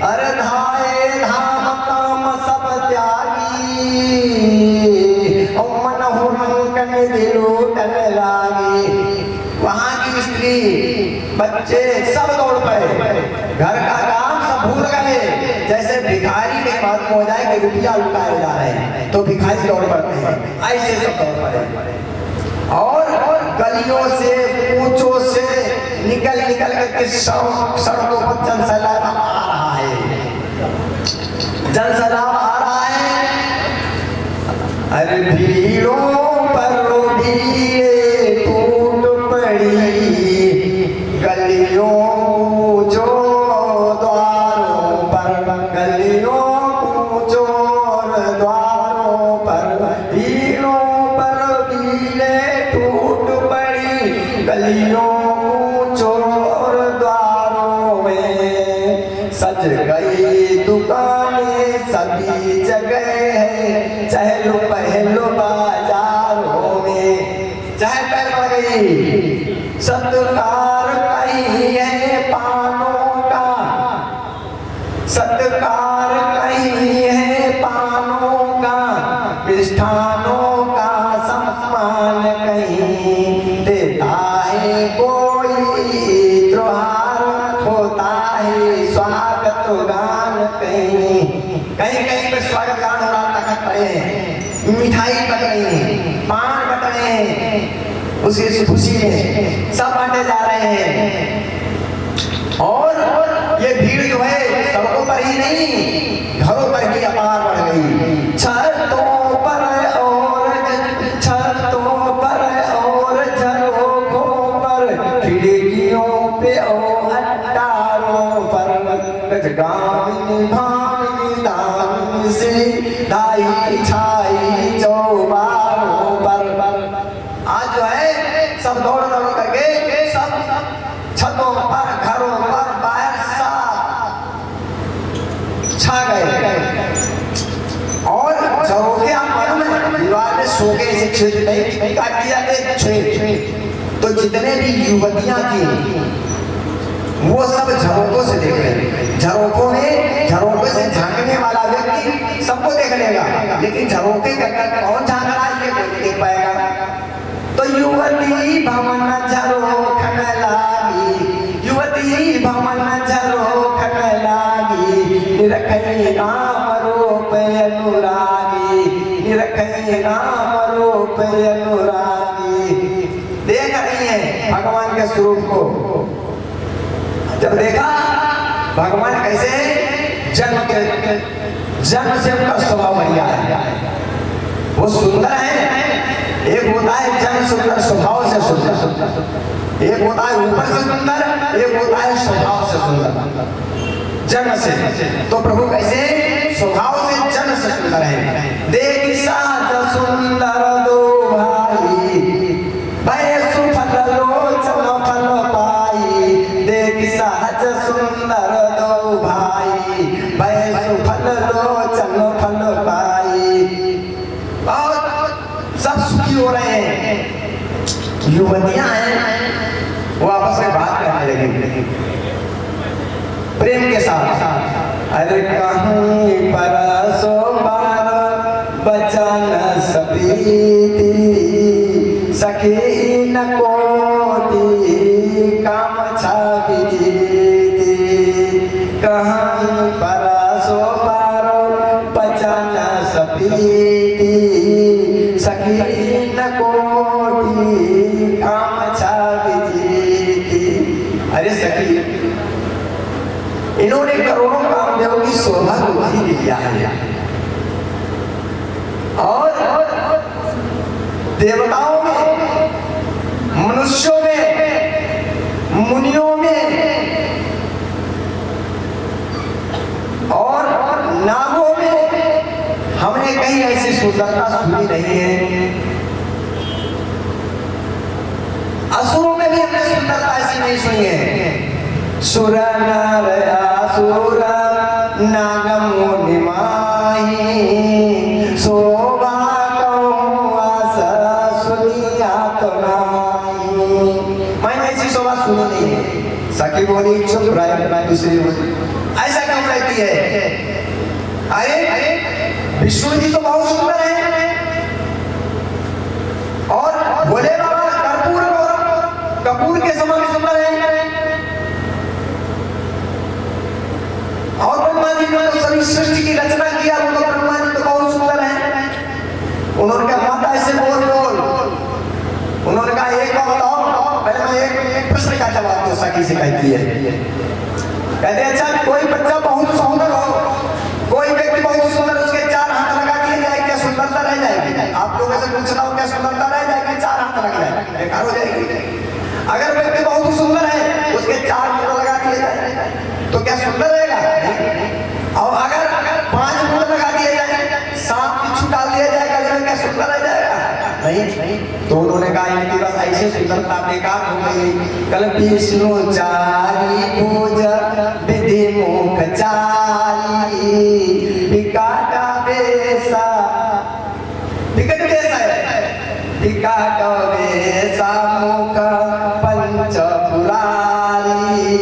अरे धाये धाम काम सब त्यागी और मन हुरहुरन दिलूटन लागे। वहां की स्त्री बच्चे सब दौड़ पड़े, घर का काम सब भूल गए। जैसे भिखारी के पास हो जाए कि रुपया लुटाए जा रहे हैं तो भिखारी दौड़ पड़ते हैं, ऐसे सब दौड़ पड़े। और गलियों से कूचों से निकल करके सड़कों पर जनसैलाब आ रहा है, जनसैलाब आ रहा है। अरे भीड़ों पर भीड़े टूट पड़ी गलियों जो द्वारों पर, गलियों जो द्वारों पर भीड़ों पर भीड़े टूट पड़ी गलियों चोर द्वारों में। सज गई दुकानें सभी जगह है, चहलो पहलो बाजारों में। चहल पहल बढ़ गई, सत्कार कहीं है पानों का, सत्कार कहीं है पानों का, मिष्ठानों का सम्मान कहीं देता है कोई त्योहार हो हैं, उसी खुशी में सब बांटे जा रहे हैं। और ये भीड़ जो है सड़कों पर ही नहीं, घरों पर भी अपार बढ़ गई। छतों पर और झरोखों पर, खिड़कियों पे और अट्टारों पर, गजगामिनी भामिनी दामिनी से दाई छाई चौबारों पर। आज जो है सब दौड़ दौड़ करके सब छतों पर, घरों पर, बाहर छा गए। और झरोखे आप मालूम है दीवार में सोके से छेद नहीं काट दिया छेद, तो जितने भी युवतियां थी वो सब झरोकों से देख रहे। झरोकों से झांकने वाला व्यक्ति सबको देख लेगा, लेकिन झरोके का कौन झांक रहा है ये कोई नहीं देख पाएगा। तो युवती भवन झरोखन लागी, युवती भवन झरोखन लागी, निरखई राम रूप अनुरागी, निरखई राम रूप अनुरागी। देख रही है भगवान के स्वरूप को। जब देखा भगवान कैसे जन्म से उनका स्वभाव बढ़िया है, वो सुंदर है। एक होता है जन्म सुंदर, स्वभाव से सुंदर। एक होता है ऊपर से सुंदर, एक होता है स्वभाव से सुंदर। जन्म से तो प्रभु कैसे स्वभाव से जन्म से सुंदर है। देख साथ सुंदर दो भाई, भय सुफल लोचन फल पाई। देख सहज सुंदर दो भाई, भय सुफल लोचन फल पाई। और सब सुखी हो रहे हैं। युवतियां हैं वो आपस में बात करने लगी प्रेम के साथ। अरे कहीं पर सोमवार बचन सपीती, सखी न कोटी काम छापी। कहीं पर सोमवार बचन सपीती, सखी न कोटी काम छापी। अरे सखी, इन्होंने करोड़ों कामदेवों की शोभा को भी लिया है, और देवताओं में, मनुष्यों में, मुनियों में और नागों में हमने कहीं ऐसी सुंदरता सुनी नहीं है। असुरों में भी हमने सुंदरता ऐसी नहीं सुनी है। सुर नर असुर नाग मुनि माही, शोभा सुनिया तो नहीं। मैंने ऐसी शोभा सुनी नहीं है। सखी बोली चुप रहे, दूसरी बोली ऐसा क्यों कहती है? अरे विष्णु जी तो बहुत सुंदर है, और भोले बाबा कपूर के समान सुंदर है, और ब्रह्मा जी ने तो सभी सृष्टि की रचना किया, वो तो ब्रह्मा जी तो बहुत सुंदर है। उन्होंने कहा माता ऐसे बोल। उन्होंने कहा एक बात बताओ, पहले मैं एक प्रश्न का जवाब दो। सखी से कहती है, कहते अच्छा कोई बच्चा बहुत सुंदर हो, कोई व्यक्ति बहुत सुंदर, उसके चार हाथ लगा दिए जाए, क्या सुंदरता रह जाएगी? आप लोगों से पूछ रहा हूँ, क्या सुंदरता रह जाएगी? चार हाथ लग जाए बेकार हो जाएगी। अगर व्यक्ति बहुत सुंदर है, उसके चार मुंह लगा दिए जाए तो क्या सुंदर रहेगा? और अगर 5 मुंह लगा दिए जाए, 7 बिच्छू डाल दिया जाएगा, गले में, क्या सुंदर रह जाएगा? नहीं। तो उन्होंने कहा इनकी बस ऐसे सुंदरता बेकार हो गई। कल विष्णु चारी भुज विधि मुख चारी, विकाटा बेसा, विकट बेसा है, विकाट बेसा मुख पंच पुरारी।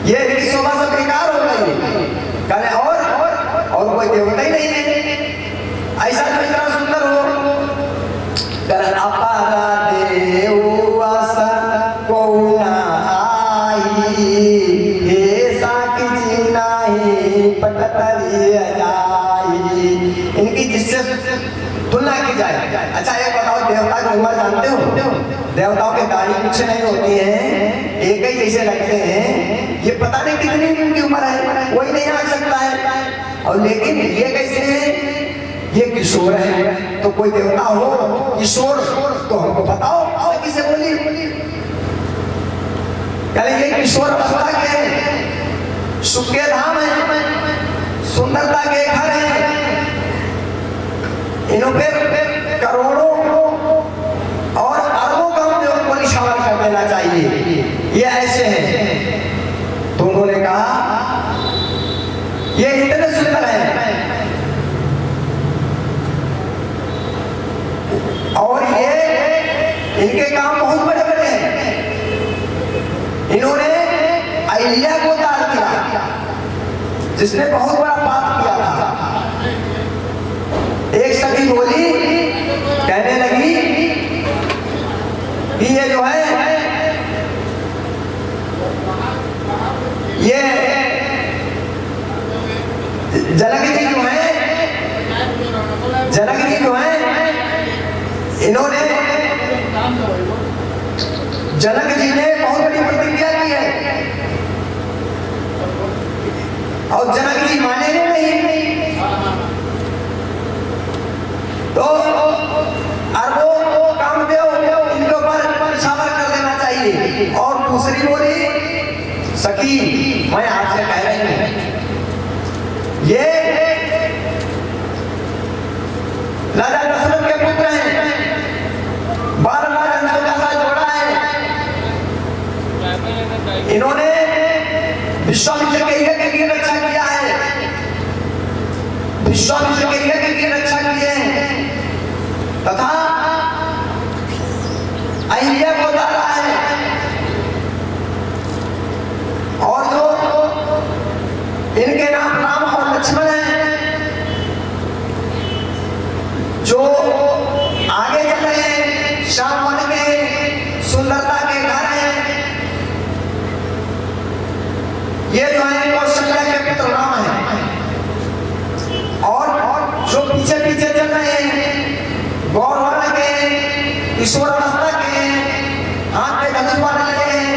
ये भी शोभा से बेकार हो गई। कहे और कोई देवता ही नहीं है ऐसा जो इतना सुंदर हो। अपारा देव को आई, हे साकी जी नाही पटतरी जाई। इनकी जिससे तुलना की जाए। अच्छा एक बताओ देवता की उम्र जानते हो? देवताओं के दाढ़ी कुछ नहीं होती है, एक ही जैसे लगते हैं। ये पता नहीं कितनी उनकी उम्र है, कोई नहीं आ सकता है। और लेकिन ये कैसे है? ये किशोर है। तो कोई देवता हो किशोर तो हमको बताओ, सखी से बोली। कहले ये किशोर अवस्था के हैं, सुख के धाम है, सुंदरता के घर है, इन्हों पे करोड़ों और अरबों का मुझे उनको निशावर कर देना चाहिए, ये ऐसे हैं। तो उन्होंने कहा ये इतने सुंदर है और ये इनके काम बहुत बड़े बड़े हैं। इन्होंने अहिल्या को दान किया जिसने बहुत बड़ा पाप किया था। एक सखी बोली, कहने लगी कि ये जो है ये जनक जी जो है, जनक जी जो है, इन्होंने जनक जी ने बहुत बड़ी प्रतिज्ञा की है और जनक जी मानेंगे नहीं। तो अरबों कामदेव इनके ऊपर निशावर कर देना चाहिए। और दूसरी बोली, सखी मैं आपसे कह रही हूं, ये राजा दशरथ के पुत्र हैं, 12 राजा का साथ जोड़ा है। इन्होंने विश्वामित्र के यज्ञ की रक्षा किया है, विश्वामित्र के यज्ञ की रक्षा किए हैं तथा अहिल्या को डाला है। और जो इनके नाम राम और लक्ष्मण है, जो आगे चल रहे हैं, श्याम वन में सुंदरता के घर हैं। ये जो है कौशल्या के पुत्र राम है। और जो पीछे पीछे चल रहे हैं, गौरवर्ण के, किशोर अवस्था के, हाथ में धनुष बांध रहे हैं,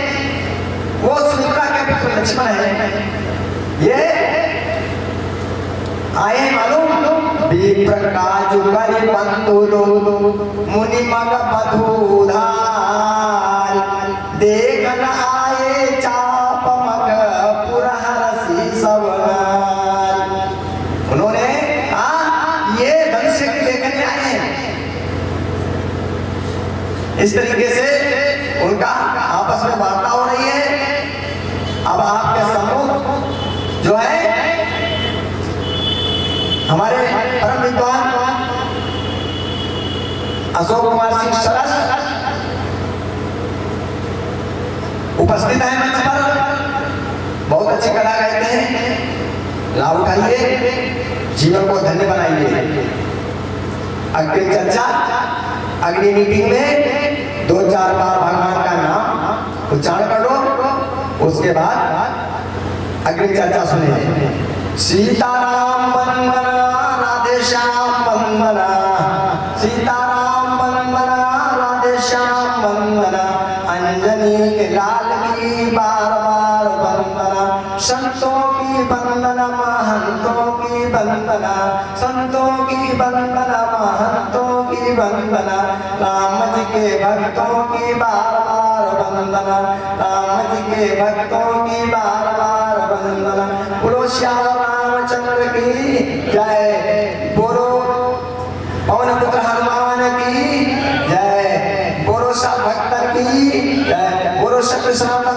वो सुमित्रा के पुत्र लक्ष्मण है। ये आए मालूम विप्र काजु करि बंधु मुनि मग मधुधार, देखन आए चाप मग पुरहरसी सबनार। उन्होंने ये धनुष देखने आए हैं। इस तरीके से उनका आपस में वार्ता हो रही है। अब आपके सम्मुख जो है हमारे परम विद्वान अशोक कुमार सिंह सरस उपस्थित है मंच पर। बहुत अच्छी कला गाते हैं, लाभ उठाइए, जीवन को धन्य बनाइए। अगली चर्चा अगली मीटिंग में 2-4 बार भगवान का नाम उच्चारण कर लो, उसके बाद अगली चर्चा सुनिए। सीताराम वंदना, राधे श्याम वंदना, सीताराम वंदना, राधे श्याम वंदना, अंजनी के लाल की बार बार वंदना, संतों की वंदना, महंतों की वंदना, संतों की वंदना, महंतों की वंदना, राम जी के भक्तों की बार बार वंदना, राम जी के भक्तों की बार बार वंदना। बोलो श्याम रामचंद्र की जय, बोलो पवन पुत्र हनुमान की जय, बोलो सब भक्तन की जय, बोलो सत्य सनातन